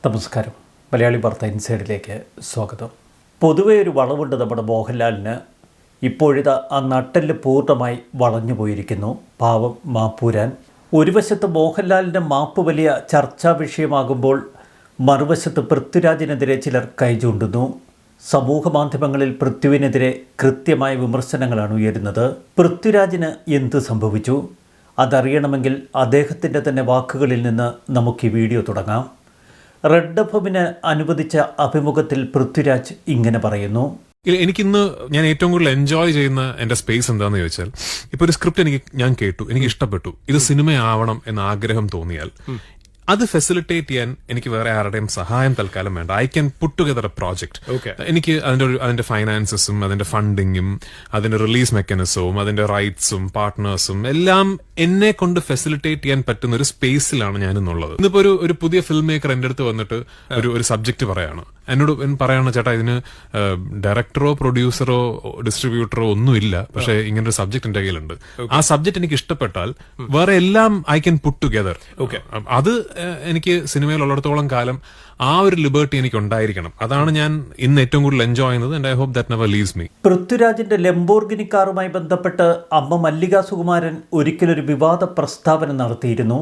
നമസ്കാരം. മലയാളി വാർത്ത ഇൻസൈഡിലേക്ക് സ്വാഗതം. പൊതുവേ ഒരു വളവുണ്ട് നമ്മുടെ മോഹൻലാലിന്. ഇപ്പോഴിതാ ആ നട്ടെല്ല് പൂർണ്ണമായി വളഞ്ഞു പോയിരിക്കുന്നു. പാവം മാപ്പൂരാൻ. ഒരു വശത്ത് മോഹൻലാലിൻ്റെ മാപ്പ് വലിയ ചർച്ചാ വിഷയമാകുമ്പോൾ മറുവശത്ത് പൃഥ്വിരാജിനെതിരെ ചിലർ കൈചൂണ്ടുന്നു. സമൂഹ മാധ്യമങ്ങളിൽ പൃഥ്വിനെതിരെ കൃത്യമായ വിമർശനങ്ങളാണ് ഉയരുന്നത്. പൃഥ്വിരാജിന് എന്ത് സംഭവിച്ചു? അതറിയണമെങ്കിൽ അദ്ദേഹത്തിൻ്റെ തന്നെ വാക്കുകളിൽ നിന്ന് നമുക്ക് ഈ വീഡിയോ തുടങ്ങാം. റെഡ് എഫ്എമ്മിന് അനുവദിച്ച അഭിമുഖത്തിൽ പൃഥ്വിരാജ് ഇങ്ങനെ പറയുന്നു. എനിക്കിന്ന് ഞാൻ ഏറ്റവും കൂടുതൽ എൻജോയ് ചെയ്യുന്ന എന്റെ സ്പേസ് എന്താണെന്ന് ചോദിച്ചാൽ, ഇപ്പൊ ഒരു സ്ക്രിപ്റ്റ് ഞാൻ കേട്ടു, എനിക്ക് ഇഷ്ടപ്പെട്ടു, ഇത് സിനിമയാവണം എന്ന ആഗ്രഹം തോന്നിയാൽ അത് ഫെസിലിറ്റേറ്റ് ചെയ്യാൻ എനിക്ക് വേറെ ആരുടെയും സഹായം തൽക്കാലം വേണ്ട. I can put together A project. എനിക്ക് അതിന്റെ ഫൈനാൻസസും അതിന്റെ ഫണ്ടിങ്ങും അതിന്റെ റിലീസ് മെക്കാനിസവും അതിന്റെ റൈറ്റ്സും പാർട്ട്നേഴ്സും എല്ലാം എന്നെ കൊണ്ട് ഫെസിലിറ്റേറ്റ് ചെയ്യാൻ പറ്റുന്ന ഒരു സ്പേസിലാണ് ഞാനെന്നുള്ളത്. ഇന്നിപ്പോ ഒരു പുതിയ ഫിലിം മേക്കർ എന്റെ അടുത്ത് വന്നിട്ട് ഒരു സബ്ജക്ട് പറയാണ്, എന്നോട് പറയാണ്, ചേട്ടാ ഇതിന് ഡയറക്ടറോ പ്രൊഡ്യൂസറോ ഡിസ്ട്രിബ്യൂട്ടറോ ഒന്നുമില്ല, പക്ഷെ ഇങ്ങനൊരു സബ്ജക്ട് എന്റെ കയ്യിലുണ്ട്. ആ സബ്ജക്ട് എനിക്ക് ഇഷ്ടപ്പെട്ടാൽ വേറെ എല്ലാം ഐ ക്യാൻ പുട്ട് ടുഗദർ. അത് എനിക്ക് സിനിമയിലുള്ളിടത്തോളം കാലം ആ ഒരു ലിബർട്ടി എനിക്ക് ഉണ്ടായിരിക്കണം. അതാണ് ഞാൻ ഇന്ന് ഏറ്റവും കൂടുതൽ എൻജോയ് ചെയ്യുന്നത്. And I hope that never leaves me. പൃഥ്വിരാജിന്റെ ലംബോർഗിനി കാറുമായി ബന്ധപ്പെട്ട് അമ്മ മല്ലിക സുകുമാരൻ ഒരിക്കലൊരു വിവാദ പ്രസ്താവന നടത്തിയിരുന്നു.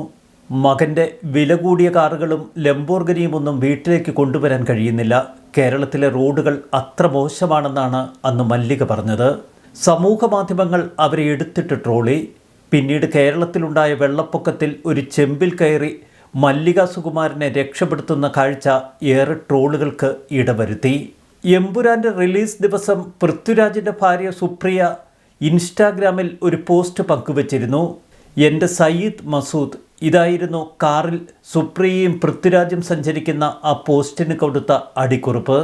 മകന്റെ വില കൂടിയ കാറുകളും ലംബോർഗിനിയും ഒന്നും വീട്ടിലേക്ക് കൊണ്ടുവരാൻ കഴിയുന്നില്ല, കേരളത്തിലെ റോഡുകൾ അത്ര മോശമാണെന്നാണ് അന്ന് മല്ലിക പറഞ്ഞത്. സമൂഹ മാധ്യമങ്ങൾ അവരെ എടുത്തിട്ട് ട്രോളി. പിന്നീട് കേരളത്തിലുണ്ടായ വെള്ളപ്പൊക്കത്തിൽ ഒരു ചെമ്പിൽ കയറി മല്ലിക സുകുമാരനെ രക്ഷപ്പെടുത്തുന്ന കാഴ്ച ഏറെ ട്രോളുകൾക്ക് ഇടവരുത്തി. എമ്പുരാൻ്റെ റിലീസ് ദിവസം പൃഥ്വിരാജിൻ്റെ ഭാര്യ സുപ്രിയ ഇൻസ്റ്റാഗ്രാമിൽ ഒരു പോസ്റ്റ് പങ്കുവച്ചിരുന്നു. എൻ്റെ സയ്യിദ് മസൂദ്. ഇതായിരുന്നു കാറിൽ സുപ്രിയയും പൃഥ്വിരാജും സഞ്ചരിക്കുന്ന ആ പോസ്റ്റിന് കൊടുത്ത അടിക്കുറിപ്പ്.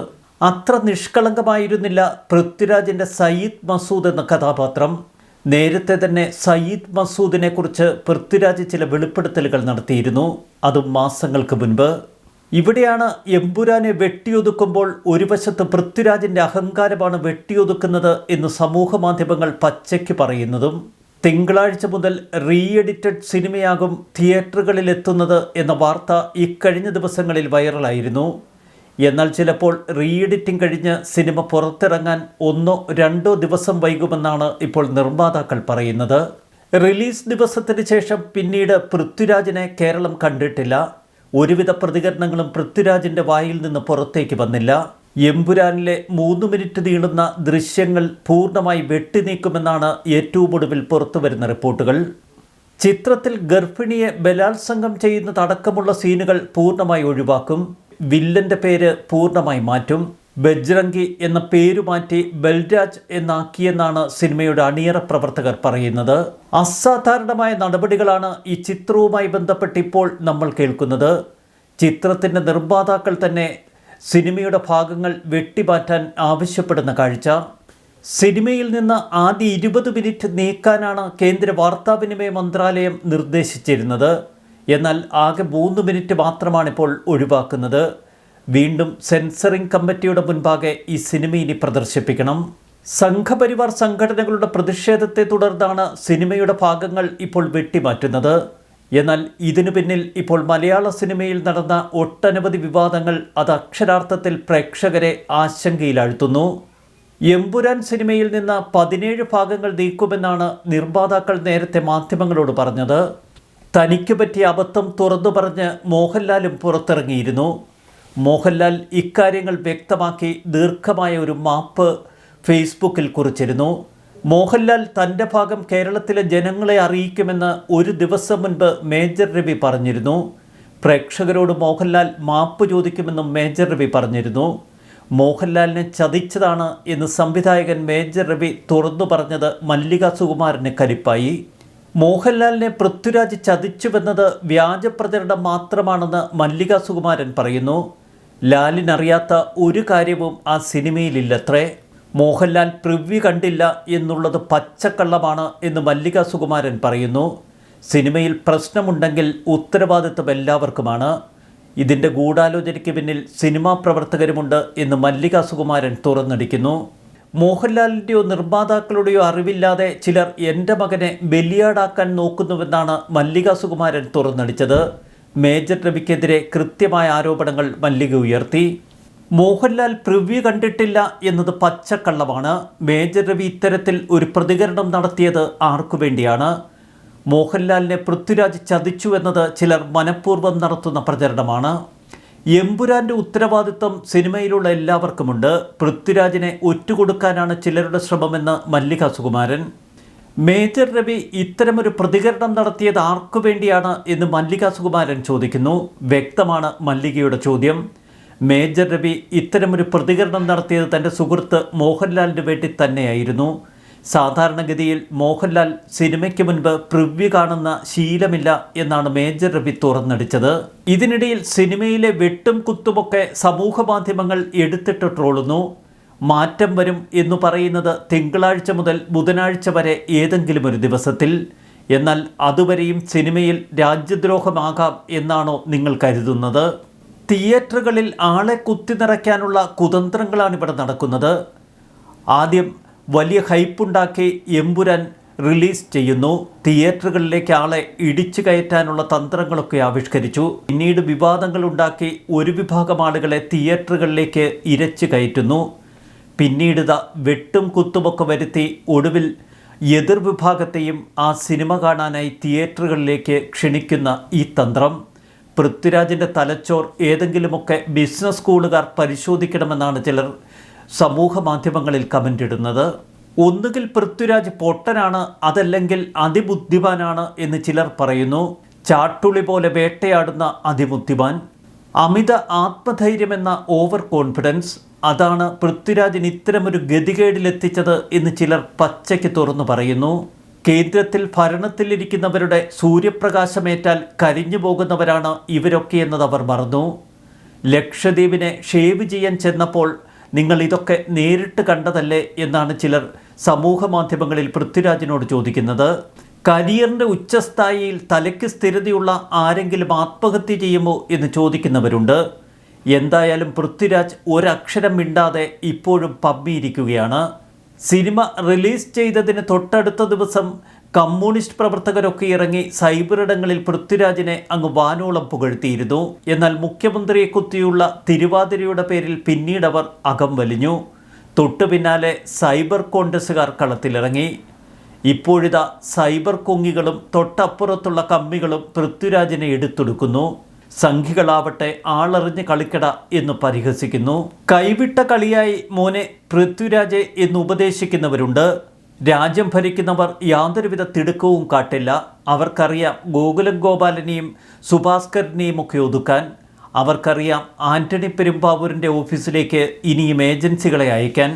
അത്ര നിഷ്കളങ്കമായിരുന്നില്ല പൃഥ്വിരാജിൻ്റെ സയ്യിദ് മസൂദ് എന്ന കഥാപാത്രം. നേരത്തെ തന്നെ സയ്യിദ് മസൂദിനെ കുറിച്ച് പൃഥ്വിരാജ് ചില വെളിപ്പെടുത്തലുകൾ നടത്തിയിരുന്നു, അതും മാസങ്ങൾക്ക് മുൻപ്. ഇവിടെയാണ് എമ്പുരാനെ വെട്ടിയൊതുക്കുമ്പോൾ ഒരു വശത്ത് പൃഥ്വിരാജിൻ്റെ അഹങ്കാരമാണ് വെട്ടിയൊതുക്കുന്നത് എന്ന് സമൂഹ മാധ്യമങ്ങൾ പച്ചയ്ക്ക് പറയുന്നതും. തിങ്കളാഴ്ച മുതൽ റീ എഡിറ്റഡ് സിനിമയാകും തിയേറ്ററുകളിൽ എത്തുന്നത് എന്ന വാർത്ത ഇക്കഴിഞ്ഞ ദിവസങ്ങളിൽ വൈറലായിരുന്നു. എന്നാൽ ചിലപ്പോൾ റീ എഡിറ്റിംഗ് കഴിഞ്ഞ് സിനിമ പുറത്തിറങ്ങാൻ 1-2 ദിവസം വൈകുമെന്നാണ് ഇപ്പോൾ നിർമ്മാതാക്കൾ പറയുന്നത്. റിലീസ് ദിവസത്തിന് ശേഷം പിന്നീട് പൃഥ്വിരാജിനെ കേരളം കണ്ടിട്ടില്ല. ഒരുവിധ പ്രതികരണങ്ങളും പൃഥ്വിരാജിൻ്റെ വായിൽ നിന്ന് പുറത്തേക്ക് വന്നില്ല. എമ്പുരാനിലെ 3 മിനിറ്റ് നീളുന്ന ദൃശ്യങ്ങൾ പൂർണ്ണമായി വെട്ടിനീക്കുമെന്നാണ് ഏറ്റവും ഒടുവിൽ പുറത്തുവരുന്ന റിപ്പോർട്ടുകൾ. ചിത്രത്തിൽ ഗർഭിണിയെ ബലാത്സംഗം ചെയ്യുന്നതടക്കമുള്ള സീനുകൾ പൂർണ്ണമായി ഒഴിവാക്കും. വില്ലൻ്റെ പേര് പൂർണ്ണമായി മാറ്റും. ബജ്രംഗി എന്ന പേരു മാറ്റി ബൽരാജ് എന്നാക്കിയെന്നാണ് സിനിമയുടെ അണിയറ പ്രവർത്തകർ പറയുന്നത്. അസാധാരണമായ നടപടികളാണ് ഈ ചിത്രവുമായി ബന്ധപ്പെട്ട് ഇപ്പോൾ നമ്മൾ കേൾക്കുന്നത്. ചിത്രത്തിൻ്റെ നിർമ്മാതാക്കൾ തന്നെ സിനിമയുടെ ഭാഗങ്ങൾ വെട്ടിമാറ്റാൻ ആവശ്യപ്പെടുന്ന കാഴ്ച. സിനിമയിൽ നിന്ന് ആദ്യ 20 മിനിറ്റ് നീക്കാനാണ് കേന്ദ്ര വാർത്താവിനിമയ മന്ത്രാലയം നിർദ്ദേശിച്ചിരുന്നത്. എന്നാൽ ആകെ 3 മിനിറ്റ് മാത്രമാണിപ്പോൾ ഒഴിവാക്കുന്നത്. വീണ്ടും സെൻസറിംഗ് കമ്മിറ്റിയുടെ മുൻപാകെ ഈ സിനിമ ഇനി പ്രദർശിപ്പിക്കണം. സംഘപരിവാർ സംഘടനകളുടെ പ്രതിഷേധത്തെ തുടർന്നാണ് സിനിമയുടെ ഭാഗങ്ങൾ ഇപ്പോൾ വെട്ടിമാറ്റുന്നത്. എന്നാൽ ഇതിനു പിന്നിൽ ഇപ്പോൾ മലയാള സിനിമയിൽ നടന്ന ഒട്ടനവധി വിവാദങ്ങൾ അത് അക്ഷരാർത്ഥത്തിൽ പ്രേക്ഷകരെ ആശങ്കയിലാഴ്ത്തുന്നു. എമ്പുരാൻ സിനിമയിൽ നിന്ന് 17 ഭാഗങ്ങൾ നീക്കുമെന്നാണ് നിർമ്മാതാക്കൾ നേരത്തെ മാധ്യമങ്ങളോട് പറഞ്ഞത്. തനിക്ക് പറ്റിയ അബദ്ധം തുറന്നു പറഞ്ഞ് മോഹൻലാലും പുറത്തിറങ്ങിയിരുന്നു. മോഹൻലാൽ ഇക്കാര്യങ്ങൾ വ്യക്തമാക്കി ദീർഘമായ ഒരു മാപ്പ് ഫേസ്ബുക്കിൽ കുറിച്ചിരുന്നു. മോഹൻലാൽ തൻ്റെ ഭാഗം കേരളത്തിലെ ജനങ്ങളെ അറിയിക്കുമെന്ന് ഒരു ദിവസം മുൻപ് മേജർ രവി പറഞ്ഞിരുന്നു. പ്രേക്ഷകരോട് മോഹൻലാൽ മാപ്പ് ചോദിക്കുമെന്നും മേജർ രവി പറഞ്ഞിരുന്നു. മോഹൻലാലിനെ ചതിച്ചതാണ് എന്ന് സംവിധായകൻ മേജർ രവി തുറന്നു പറഞ്ഞത് മല്ലിക സുകുമാരന് കലിപ്പായി. മോഹൻലാലിനെ പൃഥ്വിരാജ് ചതിച്ചുവെന്നത് വ്യാജപ്രചരണം മാത്രമാണെന്ന് മല്ലിക സുകുമാരൻ പറയുന്നു. ലാലിനറിയാത്ത ഒരു കാര്യവും ആ സിനിമയിലില്ലത്രേ. മോഹൻലാൽ പ്രിവ്യൂ കണ്ടില്ല എന്നുള്ളത് പച്ചക്കള്ളമാണ് എന്ന് മല്ലിക സുകുമാരൻ പറയുന്നു. സിനിമയിൽ പ്രശ്നമുണ്ടെങ്കിൽ ഉത്തരവാദിത്വം എല്ലാവർക്കുമാണ്. ഇതിൻ്റെ ഗൂഢാലോചനയ്ക്ക് പിന്നിൽ സിനിമാ പ്രവർത്തകരുമുണ്ട് എന്ന് മല്ലിക സുകുമാരൻ തുറന്നടിക്കുന്നു. മോഹൻലാലിൻ്റെയോ നിർമ്മാതാക്കളുടെയോ അറിവില്ലാതെ ചിലർ എൻ്റെ മകനെ ബലിയാടാക്കാൻ നോക്കുന്നുവെന്നാണ് മല്ലിക സുകുമാരൻ തുറന്നടിച്ചത്. മേജർ രവിക്കെതിരെ കൃത്യമായ ആരോപണങ്ങൾ മല്ലിക ഉയർത്തി. മോഹൻലാൽ പ്രിവ്യൂ കണ്ടിട്ടില്ല എന്നത് പച്ചക്കള്ളമാണ്. മേജർ രവി ഇത്തരത്തിൽ ഒരു പ്രതികരണം നടത്തിയത് ആർക്കു വേണ്ടിയാണ്? മോഹൻലാലിനെ പൃഥ്വിരാജ് ചതിച്ചു എന്നത് ചിലർ മനഃപൂർവ്വം നടത്തുന്ന പ്രചരണമാണ്. എമ്പുരാൻ്റെ ഉത്തരവാദിത്വം സിനിമയിലുള്ള എല്ലാവർക്കുമുണ്ട്. പൃഥ്വിരാജിനെ ഒറ്റുകൊടുക്കാനാണ് ചിലരുടെ ശ്രമമെന്ന് മല്ലിക സുകുമാരൻ. മേജർ രവി ഇത്തരമൊരു പ്രതികരണം നടത്തിയത് ആർക്കു വേണ്ടിയാണ് എന്ന് മല്ലിക സുകുമാരൻ ചോദിക്കുന്നു. വ്യക്തമാണ് മല്ലികയുടെ ചോദ്യം. മേജർ രവി ഇത്തരമൊരു പ്രതികരണം നടത്തിയത് തൻ്റെ സുഹൃത്ത് മോഹൻലാലിന് വേണ്ടി തന്നെയായിരുന്നു. സാധാരണഗതിയിൽ മോഹൻലാൽ സിനിമയ്ക്ക് മുൻപ് പ്രിവ്യൂ കാണുന്ന ശീലമില്ല എന്നാണ് മേജർ രവി തുറന്നടിച്ചത്. ഇതിനിടയിൽ സിനിമയിലെ വെട്ടും കുത്തുമൊക്കെ സമൂഹ മാധ്യമങ്ങൾ എടുത്തിട്ട് ട്രോളുന്നു. മാറ്റം വരും എന്നു പറയുന്നത് തിങ്കളാഴ്ച മുതൽ ബുധനാഴ്ച വരെ ഏതെങ്കിലും ഒരു ദിവസത്തിൽ. എന്നാൽ അതുവരെയും സിനിമയിൽ രാജ്യദ്രോഹമാകാം എന്നാണോ നിങ്ങൾ കരുതുന്നത്? തിയേറ്ററുകളിൽ ആളെ കുത്തി നിറയ്ക്കാനുള്ള കുതന്ത്രങ്ങളാണ് ഇവിടെ നടക്കുന്നത്. ആദ്യം വലിയ ഹൈപ്പുണ്ടാക്കി എമ്പുരാൻ റിലീസ് ചെയ്യുന്നു. തിയേറ്ററുകളിലേക്ക് ആളെ ഇടിച്ചു കയറ്റാനുള്ള തന്ത്രങ്ങളൊക്കെ ആവിഷ്കരിച്ചു. പിന്നീട് വിവാദങ്ങളുണ്ടാക്കി ഒരു വിഭാഗം ആളുകളെ തിയേറ്ററുകളിലേക്ക് ഇരച്ചു കയറ്റുന്നു. പിന്നീട് വെട്ടും കുത്തുമൊക്കെ വരുത്തി ഒടുവിൽ എതിർവിഭാഗത്തെയും ആ സിനിമ കാണാനായി തിയേറ്ററുകളിലേക്ക് ക്ഷണിക്കുന്ന ഈ തന്ത്രം പൃഥ്വിരാജിൻ്റെ തലച്ചോർ ഏതെങ്കിലുമൊക്കെ ബിസിനസ് സ്കൂളുകാർ പരിശോധിക്കണമെന്നാണ് ചിലർ സമൂഹ മാധ്യമങ്ങളിൽ കമൻ്റ് ഇടുന്നത്. ഒന്നുകിൽ പൃഥ്വിരാജ് പൊട്ടനാണ്, അതല്ലെങ്കിൽ അതിബുദ്ധിമാനാണ് എന്ന് ചിലർ പറയുന്നു. ചാട്ടുളി പോലെ വേട്ടയാടുന്ന അതിബുദ്ധിമാൻ. അമിത ആത്മധൈര്യമെന്ന ഓവർ കോൺഫിഡൻസ്, അതാണ് പൃഥ്വിരാജിന് ഇത്തരമൊരു ഗതികേടിലെത്തിച്ചത് എന്ന് ചിലർ പച്ചയ്ക്ക് തുറന്നു പറയുന്നു. കേന്ദ്രത്തിൽ ഭരണത്തിലിരിക്കുന്നവരുടെ സൂര്യപ്രകാശമേറ്റാൽ കരിഞ്ഞു പോകുന്നവരാണ് ഇവരൊക്കെ എന്നത് അവർ മറന്നു. ലക്ഷദ്വീപിനെ ഷേവ് ചെയ്യാൻ ചെന്നപ്പോൾ നിങ്ങൾ ഇതൊക്കെ നേരിട്ട് കണ്ടതല്ലേ എന്നാണ് ചിലർ സമൂഹ മാധ്യമങ്ങളിൽ പൃഥ്വിരാജിനോട് ചോദിക്കുന്നത്. കരിയറിൻ്റെ ഉച്ചസ്ഥായിയിൽ തലയ്ക്ക് സ്ഥിരതയുള്ള ആരെങ്കിലും ആത്മഹത്യ ചെയ്യുമോ എന്ന് ചോദിക്കുന്നവരുണ്ട്. എന്തായാലും പൃഥ്വിരാജ് ഒരക്ഷരം മിണ്ടാതെ ഇപ്പോഴും പമ്മിയിരിക്കുകയാണ്. സിനിമ റിലീസ് ചെയ്തതിന് തൊട്ടടുത്ത ദിവസം കമ്മ്യൂണിസ്റ്റ് പ്രവർത്തകരൊക്കെ ഇറങ്ങി സൈബറിടങ്ങളിൽ പൃഥ്വിരാജിനെ അങ്ങ് വാനോളം പുകഴ്ത്തിയിരുന്നു. എന്നാൽ മുഖ്യമന്ത്രിയെ കുത്തിയുള്ള തിരുവാതിരയുടെ പേരിൽ പിന്നീടവർ അകം വലിഞ്ഞു. തൊട്ടു പിന്നാലെ സൈബർ കോൺഗ്രസുകാർ കളത്തിലിറങ്ങി. ഇപ്പോഴിതാ സൈബർ കൊങ്ങികളും തൊട്ടപ്പുറത്തുള്ള കമ്മികളും പൃഥ്വിരാജിനെ എടുത്തെടുക്കുന്നു. സംഘികളാവട്ടെ ആളറിഞ്ഞ് കളിക്കട എന്ന് പരിഹസിക്കുന്നു. കൈവിട്ട കളിയായി മോനെ പൃഥ്വിരാജെ എന്ന് ഉപദേശിക്കുന്നവരുണ്ട്. രാജ്യം ഭരിക്കുന്നവർ യാതൊരുവിധ തിടുക്കവും കാട്ടില്ല. അവർക്കറിയാം ഗോകുലം ഗോപാലനെയും സുഭാസ്കരനെയും ഒക്കെ ഒതുക്കാൻ. അവർക്കറിയാം ആന്റണി പെരുമ്പാവൂരിൻ്റെ ഓഫീസിലേക്ക് ഇനിയും ഏജൻസികളെ അയക്കാൻ.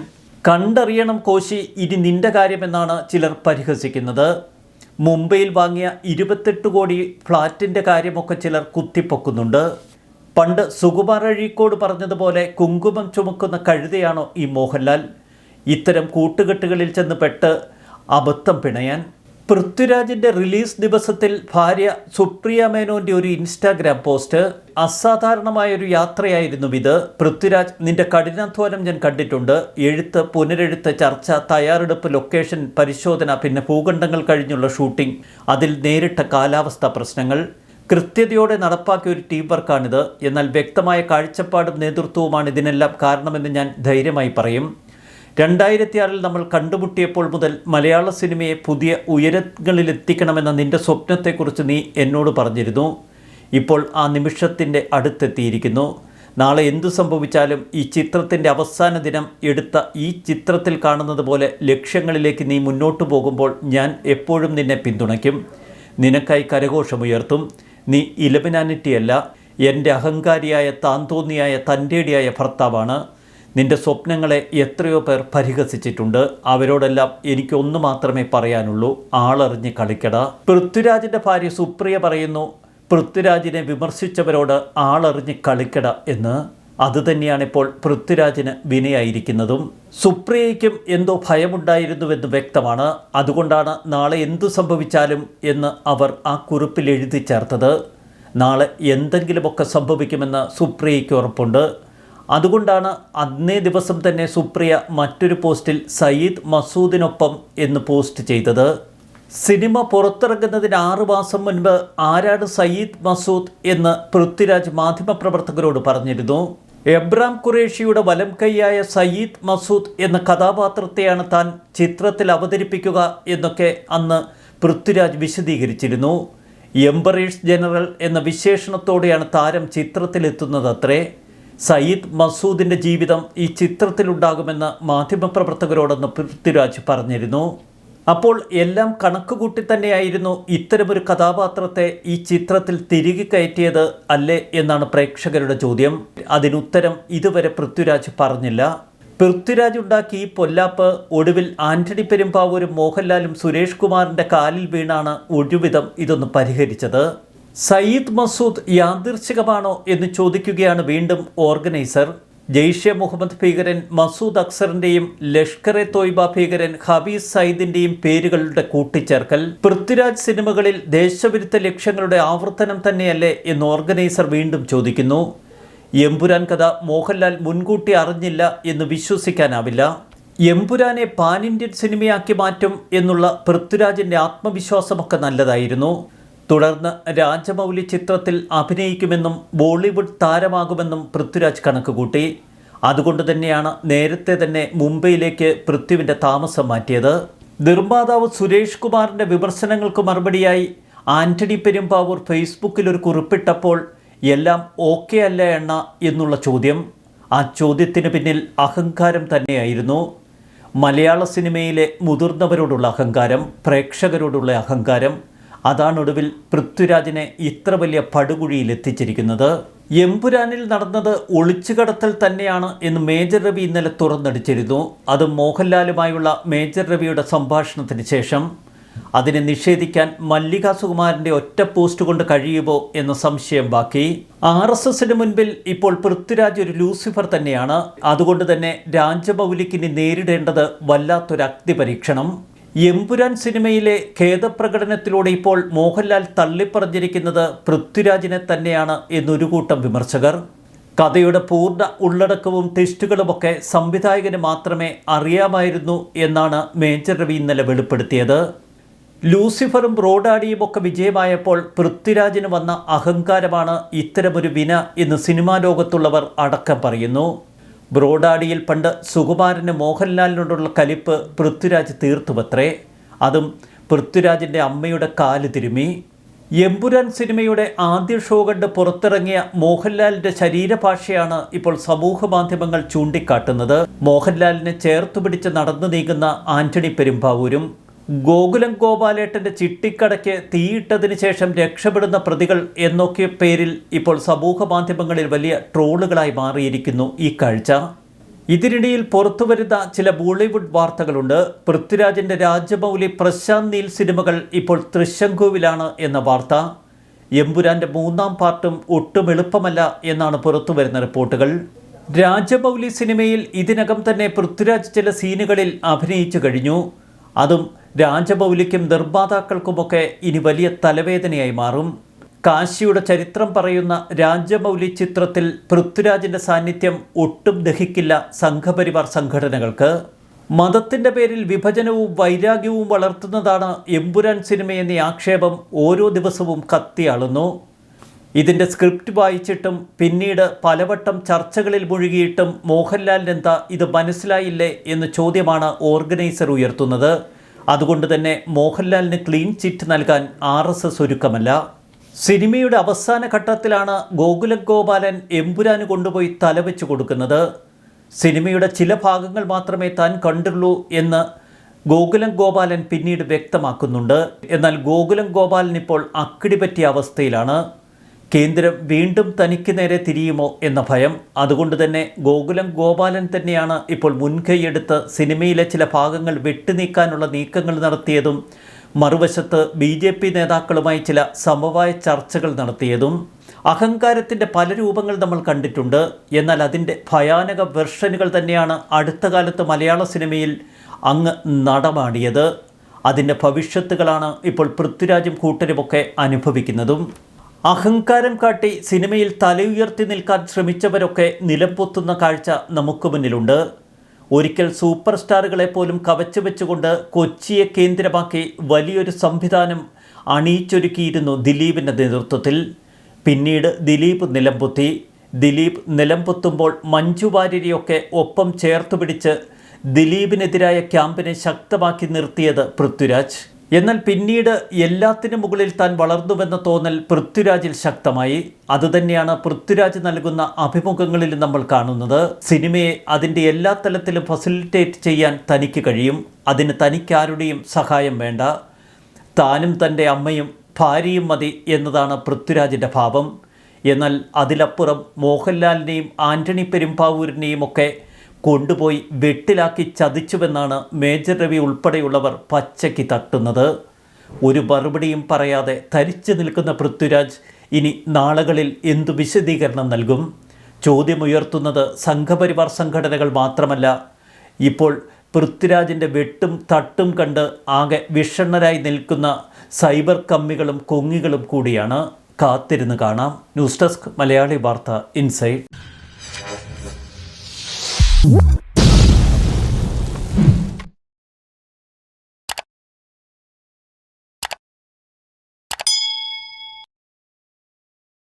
കണ്ടറിയണം കോശി, ഇനി നിന്റെ കാര്യമെന്നാണ് ചിലർ പരിഹസിക്കുന്നത്. മുംബൈയിൽ വാങ്ങിയ 28 കോടി ഫ്ലാറ്റിൻ്റെ കാര്യമൊക്കെ ചിലർ കുത്തിപ്പൊക്കുന്നുണ്ട്. പണ്ട് സുകുമാർ അഴീക്കോട് പറഞ്ഞതുപോലെ കുങ്കുമം ചുമക്കുന്ന കഴുതയാണോ ഈ മോഹൻലാൽ? ഇത്തരം കൂട്ടുകെട്ടുകളിൽ ചെന്ന് പെട്ട് അബദ്ധം പിണയാൻ. പൃഥ്വിരാജിൻ്റെ റിലീസ് ദിവസത്തിൽ ഭാര്യ സുപ്രിയ മേനോൻ്റെ ഒരു ഇൻസ്റ്റാഗ്രാം പോസ്റ്റ്. അസാധാരണമായൊരു യാത്രയായിരുന്നു ഇത്. പൃഥ്വിരാജ്, നിന്റെ കഠിനാധ്വാനം ഞാൻ കണ്ടിട്ടുണ്ട്. എഴുത്ത്, പുനരെഴുത്ത്, ചർച്ച, തയ്യാറെടുപ്പ്, ലൊക്കേഷൻ പരിശോധന, പിന്നെ ഭൂഖണ്ഡങ്ങൾ കഴിഞ്ഞുള്ള ഷൂട്ടിംഗ്, അതിൽ നേരിട്ട കാലാവസ്ഥാ പ്രശ്നങ്ങൾ. കൃത്യതയോടെ നടപ്പാക്കിയ ഒരു ടീം വർക്കാണിത്. എന്നാൽ വ്യക്തമായ കാഴ്ചപ്പാടും നേതൃത്വവുമാണ് ഇതിനെല്ലാം കാരണമെന്ന് ഞാൻ ധൈര്യമായി പറയും. 2006 നമ്മൾ കണ്ടുമുട്ടിയപ്പോൾ മുതൽ മലയാള സിനിമയെ പുതിയ ഉയരങ്ങളിലെത്തിക്കണമെന്ന നിൻ്റെ സ്വപ്നത്തെക്കുറിച്ച് നീ എന്നോട് പറഞ്ഞിരുന്നു. ഇപ്പോൾ ആ നിമിഷത്തിൻ്റെ അടുത്തെത്തിയിരിക്കുന്നു. നാളെ എന്തു സംഭവിച്ചാലും ഈ ചിത്രത്തിൻ്റെ അവസാന ദിനം എടുത്ത ഈ ചിത്രത്തിൽ കാണുന്നത് പോലെ ലക്ഷ്യങ്ങളിലേക്ക് നീ മുന്നോട്ട് പോകുമ്പോൾ ഞാൻ എപ്പോഴും നിന്നെ പിന്തുണയ്ക്കും. നിനക്കായി കരഘോഷമുയർത്തും. നീ ഇലമിനാനിറ്റിയല്ല, എൻ്റെ അഹങ്കാരിയായ താന്തോന്നിയായ തൻ്റേടിയായ ഭർത്താവാണ്. നിന്റെ സ്വപ്നങ്ങളെ എത്രയോ പേർ പരിഹസിച്ചിട്ടുണ്ട്. അവരോടെല്ലാം എനിക്കൊന്നു മാത്രമേ പറയാനുള്ളൂ, ആളറിഞ്ഞ് കളിക്കട. പൃഥ്വിരാജിൻ്റെ ഭാര്യ സുപ്രിയ പറയുന്നു, പൃഥ്വിരാജിനെ വിമർശിച്ചവരോട് ആളറിഞ്ഞ് കളിക്കട എന്ന്. അതുതന്നെയാണിപ്പോൾ പൃഥ്വിരാജിന് വിനയായിരിക്കുന്നതും. സുപ്രിയയ്ക്കും എന്തോ ഭയമുണ്ടായിരുന്നുവെന്ന് വ്യക്തമാണ്. അതുകൊണ്ടാണ് നാളെ എന്തു സംഭവിച്ചാലും എന്ന് അവർ ആ കുറിപ്പിൽ എഴുതി ചേർത്തത്. നാളെ എന്തെങ്കിലുമൊക്കെ സംഭവിക്കുമെന്ന് സുപ്രിയയ്ക്ക് ഉറപ്പുണ്ട്. അതുകൊണ്ടാണ് അന്നേ ദിവസം തന്നെ സുപ്രിയ മറ്റൊരു പോസ്റ്റിൽ സയ്യിദ് മസൂദിനൊപ്പം എന്ന് പോസ്റ്റ് ചെയ്തത്. സിനിമ പുറത്തിറങ്ങുന്നതിന് 6 മാസം മുൻപ് ആരാണ് സയ്യിദ് മസൂദ് എന്ന് പൃഥ്വിരാജ് മാധ്യമപ്രവർത്തകരോട് പറഞ്ഞിരുന്നു. എബ്രാം ഖുറേഷിയുടെ വലം കൈയായ സയ്യിദ് മസൂദ് എന്ന കഥാപാത്രത്തെയാണ് താൻ ചിത്രത്തിൽ അവതരിപ്പിക്കുക എന്നൊക്കെ അന്ന് പൃഥ്വിരാജ് വിശദീകരിച്ചിരുന്നു. എംബറേഴ്സ് ജനറൽ എന്ന വിശേഷണത്തോടെയാണ് താരം ചിത്രത്തിലെത്തുന്നതത്രേ. സയ്യിദ് മസൂദിൻ്റെ ജീവിതം ഈ ചിത്രത്തിലുണ്ടാകുമെന്ന് മാധ്യമപ്രവർത്തകരോടൊന്ന് പൃഥ്വിരാജ് പറഞ്ഞിരുന്നു. അപ്പോൾ എല്ലാം കണക്കുകൂട്ടി തന്നെയായിരുന്നു ഇത്തരമൊരു കഥാപാത്രത്തെ ഈ ചിത്രത്തിൽ തിരികെ കയറ്റിയത് അല്ലേ എന്നാണ് പ്രേക്ഷകരുടെ ചോദ്യം. അതിനുത്തരം ഇതുവരെ പൃഥ്വിരാജ് പറഞ്ഞില്ല. പൃഥ്വിരാജ് ഉണ്ടാക്കി ഈ പൊല്ലാപ്പ് ഒടുവിൽ ആന്റണി പെരുമ്പാവൂരും മോഹൻലാലും സുരേഷ് കുമാറിൻ്റെ കാലിൽ വീണാണ് ഒടുവിധം ഇതൊന്ന് പരിഹരിച്ചത്. സയ്യിദ് മസൂദ് യാദൃച്ഛികമാണോ എന്ന് ചോദിക്കുകയാണ് വീണ്ടും ഓർഗനൈസർ. ജെയ്ഷെ മുഹമ്മദ് ഭീകരൻ മസൂദ് അക്സറിൻ്റെയും ലഷ്കർ എ തോയ്ബ ഭീകരൻ ഹബീസ് സയ്യിദിൻ്റെയും പേരുകളുടെ കൂട്ടിച്ചേർക്കൽ പൃഥ്വിരാജ് സിനിമകളിൽ ദേശവിരുദ്ധ ലക്ഷ്യങ്ങളുടെ ആവർത്തനം തന്നെയല്ലേ എന്ന് ഓർഗനൈസർ വീണ്ടും ചോദിക്കുന്നു. എമ്പുരാൻ കഥ മോഹൻലാൽ മുൻകൂട്ടി അറിഞ്ഞില്ല എന്ന് വിശ്വസിക്കാനാവില്ല. എമ്പുരാനെ പാൻ ഇന്ത്യൻ സിനിമയാക്കി മാറ്റും എന്നുള്ള പൃഥ്വിരാജിൻ്റെ ആത്മവിശ്വാസമൊക്കെ നല്ലതായിരുന്നു. തുടർന്ന് രാജമൗലി ചിത്രത്തിൽ അഭിനയിക്കുമെന്നും ബോളിവുഡ് താരമാകുമെന്നും പൃഥ്വിരാജ് കണക്കുകൂട്ടി. അതുകൊണ്ട് തന്നെയാണ് നേരത്തെ തന്നെ മുംബൈയിലേക്ക് പൃഥ്വിൻ്റെ താമസം മാറ്റിയത്. നിർമ്മാതാവ് സുരേഷ് കുമാറിൻ്റെ വിമർശനങ്ങൾക്ക് മറുപടിയായി ആന്റണി പെരുമ്പാവൂർ ഫേസ്ബുക്കിൽ ഒരു കുറിപ്പിട്ടപ്പോൾ എല്ലാം ഓക്കെ അല്ല എണ്ണ എന്നുള്ള ചോദ്യം. ആ ചോദ്യത്തിന് പിന്നിൽ അഹങ്കാരം തന്നെയായിരുന്നു. മലയാള സിനിമയിലെ മുതിർന്നവരോടുള്ള അഹങ്കാരം, പ്രേക്ഷകരോടുള്ള അഹങ്കാരം. അതാണ് ഒടുവിൽ പൃഥ്വിരാജിനെ ഇത്ര വലിയ പടുകുഴിയിൽ എത്തിച്ചിരിക്കുന്നത്. എമ്പുരാനിൽ നടന്നത് ഒളിച്ചുകടത്തൽ തന്നെയാണ് എന്ന് മേജർ രവി ഇന്നലെ തുറന്നടിച്ചിരുന്നു. അത് മോഹൻലാലുമായുള്ള മേജർ രവിയുടെ സംഭാഷണത്തിന് ശേഷം. അതിനെ നിഷേധിക്കാൻ മല്ലിക സുകുമാരൻ്റെ ഒറ്റ പോസ്റ്റ് കൊണ്ട് കഴിയുമോ എന്ന സംശയം ബാക്കി. RSSന് മുൻപിൽ ഇപ്പോൾ പൃഥ്വിരാജ് ഒരു ലൂസിഫർ തന്നെയാണ്. അതുകൊണ്ട് തന്നെ രാജമൗലിക്കിനി നേരിടേണ്ടത് വല്ലാത്തൊരു അഗ്നിപരീക്ഷണം. എമ്പുരാൻ സിനിമയിലെ ഖേദപ്രകടനത്തിലൂടെ ഇപ്പോൾ മോഹൻലാൽ തള്ളിപ്പറഞ്ഞിരിക്കുന്നത് പൃഥ്വിരാജിനെ തന്നെയാണ് എന്നൊരു കൂട്ടം വിമർശകർ. കഥയുടെ പൂർണ്ണ ഉള്ളടക്കവും ട്വിസ്റ്റുകളുമൊക്കെ സംവിധായകന് മാത്രമേ അറിയാമായിരുന്നു എന്നാണ് മേജർ രവി ഇന്നലെ വെളിപ്പെടുത്തിയത്. ലൂസിഫറും ബ്രോഡാഡിയും ഒക്കെ വിജയമായപ്പോൾ പൃഥ്വിരാജിന് വന്ന അഹങ്കാരമാണ് ഇത്തരമൊരു വിന എന്ന് സിനിമാ ലോകത്തുള്ളവർ അടക്കം പറയുന്നു. ബ്രോഡാഡിയിൽ പണ്ട് സുകുമാരന് മോഹൻലാലിനോടുള്ള കലിപ്പ് പൃഥ്വിരാജ് തീർത്തുവത്രേ. അതും പൃഥ്വിരാജിൻ്റെ അമ്മയുടെ കാല് തിരുമി. എമ്പുരാൻ സിനിമയുടെ ആദ്യ ഷോ കണ്ട് പുറത്തിറങ്ങിയ മോഹൻലാലിൻ്റെ ശരീരഭാഷയാണ് ഇപ്പോൾ സമൂഹ മാധ്യമങ്ങൾ ചൂണ്ടിക്കാട്ടുന്നത്. മോഹൻലാലിനെ ചേർത്തുപിടിച്ച് നടന്നു നീങ്ങുന്ന ആന്റണി പെരുമ്പാവൂരും ഗോകുലം ഗോപാലേട്ടൻ്റെ ചിട്ടിക്കടയ്ക്ക് തീയിട്ടതിന് ശേഷം രക്ഷപ്പെടുന്ന പ്രതികൾ എന്നൊക്കെ പേരിൽ ഇപ്പോൾ സമൂഹ മാധ്യമങ്ങളിൽ വലിയ ട്രോളുകളായി മാറിയിരിക്കുന്നു ഈ കാഴ്ച. ഇതിനിടയിൽ പുറത്തുവരുന്ന ചില ബോളിവുഡ് വാർത്തകളുണ്ട്. പൃഥ്വിരാജിൻ്റെ രാജമൗലി പ്രശാന്ത് നീൽ സിനിമകൾ ഇപ്പോൾ തൃശങ്കുവിലാണ് എന്ന വാർത്ത. എമ്പുരാൻ്റെ 3ാം പാർട്ടും ഒട്ടും എളുപ്പമല്ല എന്നാണ് പുറത്തുവരുന്ന റിപ്പോർട്ടുകൾ. രാജമൗലി സിനിമയിൽ ഇതിനകം തന്നെ പൃഥ്വിരാജ് ചില സീനുകളിൽ അഭിനയിച്ചു കഴിഞ്ഞു. അതും രാജമൗലിക്കും നിർമ്മാതാക്കൾക്കുമൊക്കെ ഇനി വലിയ തലവേദനയായി മാറും. കാശിയുടെ ചരിത്രം പറയുന്ന രാജമൗലി ചിത്രത്തിൽ പൃഥ്വിരാജിൻ്റെ സാന്നിധ്യം ഒട്ടും ദഹിക്കില്ല സംഘപരിവാർ സംഘടനകൾക്ക്. മതത്തിൻ്റെ പേരിൽ വിഭജനവും വൈരാഗ്യവും വളർത്തുന്നതാണ് എമ്പുരാൻ സിനിമയെന്ന ആക്ഷേപം ഓരോ ദിവസവും കത്തിയാളുന്നു. ഇതിൻ്റെ സ്ക്രിപ്റ്റ് വായിച്ചിട്ടും പിന്നീട് പലവട്ടം ചർച്ചകളിൽ മുഴുകിയിട്ടും മോഹൻലാലിനെന്താ ഇത് മനസ്സിലായില്ലേ എന്ന ചോദ്യമാണ് ഓർഗനൈസർ ഉയർത്തുന്നത്. അതുകൊണ്ട് തന്നെ മോഹൻലാലിന് ക്ലീൻ ചിറ്റ് നൽകാൻ RSS ഒരുക്കമല്ല. സിനിമയുടെ അവസാന ഘട്ടത്തിലാണ് ഗോകുലം ഗോപാലൻ എമ്പുരാന് കൊണ്ടുപോയി തലവെച്ച് കൊടുക്കുന്നത്. സിനിമയുടെ ചില ഭാഗങ്ങൾ മാത്രമേ താൻ കണ്ടുള്ളൂ എന്ന് ഗോകുലം ഗോപാലൻ പിന്നീട് വ്യക്തമാക്കുന്നുണ്ട്. എന്നാൽ ഗോകുലം ഗോപാലൻ ഇപ്പോൾ അക്കിടി പറ്റിയ അവസ്ഥയിലാണ്. കേന്ദ്രം വീണ്ടും തനിക്ക് നേരെ തിരിയുമോ എന്ന ഭയം. അതുകൊണ്ട് തന്നെ ഗോകുലം ഗോപാലൻ തന്നെയാണ് ഇപ്പോൾ മുൻകൈയെടുത്ത് സിനിമയിലെ ചില ഭാഗങ്ങൾ വെട്ടിനീക്കാനുള്ള നീക്കങ്ങൾ നടത്തിയതും മറുവശത്ത് BJP നേതാക്കളുമായി ചില സമവായ ചർച്ചകൾ നടത്തിയതും. അഹങ്കാരത്തിൻ്റെ പല രൂപങ്ങൾ നമ്മൾ കണ്ടിട്ടുണ്ട്. എന്നാൽ അതിൻ്റെ ഭയാനക വെർഷനുകൾ തന്നെയാണ് അടുത്ത കാലത്ത് മലയാള സിനിമയിൽ അങ്ങ് നടമാടിയത്. അതിൻ്റെ ഭവിഷ്യത്തുകളാണ് ഇപ്പോൾ പൃഥ്വിരാജും കൂട്ടരുമൊക്കെ അനുഭവിക്കുന്നതും. അഹങ്കാരം കാട്ടി സിനിമയിൽ തലയുയർത്തി നിൽക്കാൻ ശ്രമിച്ചവരൊക്കെ നിലംപൊത്തുന്ന കാഴ്ച നമുക്ക് മുന്നിലുണ്ട്. ഒരിക്കൽ സൂപ്പർ സ്റ്റാറുകളെ പോലും കവച്ചു വെച്ചുകൊണ്ട് കൊച്ചിയെ കേന്ദ്രമാക്കി വലിയൊരു സംവിധാനം അണിയിച്ചൊരുക്കിയിരുന്നു ദിലീപിൻ്റെ നേതൃത്വത്തിൽ. പിന്നീട് ദിലീപ് നിലംപൊത്തി. ദിലീപ് നിലംപൊത്തുമ്പോൾ മഞ്ജു വാര്യരെയൊക്കെ ഒപ്പം ചേർത്ത് പിടിച്ച് ദിലീപിനെതിരായ ക്യാമ്പിനെ ശക്തമാക്കി നിർത്തിയത് പൃഥ്വിരാജ്. എന്നാൽ പിന്നീട് എല്ലാത്തിനും മുകളിൽ താൻ വളർന്നുവെന്ന തോന്നൽ പൃഥ്വിരാജിൽ ശക്തമായി. അതുതന്നെയാണ് പൃഥ്വിരാജ് നൽകുന്ന അഭിമുഖങ്ങളിൽ നമ്മൾ കാണുന്നത്. സിനിമയെ അതിൻ്റെ എല്ലാ തലത്തിലും ഫെസിലിറ്റേറ്റ് ചെയ്യാൻ തനിക്ക് കഴിയും. അതിന് തനിക്കാരുടെയും സഹായം വേണ്ട. താനും തൻ്റെ അമ്മയും ഭാര്യയും മതി എന്നതാണ് പൃഥ്വിരാജിൻ്റെ ഭാവം. എന്നാൽ അതിലപ്പുറം മോഹൻലാലിനെയും ആൻ്റണി പെരുമ്പാവൂരിനെയും ഒക്കെ കൊണ്ടുപോയി വെട്ടിലാക്കി ചതിച്ചുവെന്നാണ് മേജർ രവി ഉൾപ്പെടെയുള്ളവർ പച്ചയ്ക്ക് തട്ടുന്നത്. ഒരു മറുപടിയും പറയാതെ തരിച്ചു നിൽക്കുന്ന പൃഥ്വിരാജ് ഇനി നാളുകളിൽ എന്തു വിശദീകരണം നൽകും? ചോദ്യമുയർത്തുന്നത് സംഘപരിവാർ സംഘടനകൾ മാത്രമല്ല, ഇപ്പോൾ പൃഥ്വിരാജിൻ്റെ വെട്ടും തട്ടും കണ്ട് ആകെ വിഷണ്ണരായി നിൽക്കുന്ന സൈബർ കമ്മികളും കൊങ്ങികളും കൂടിയാണ്. കാത്തിരുന്ന് കാണാം. ന്യൂസ് ഡെസ്ക് മലയാളി വാർത്ത ഇൻസൈഡ്.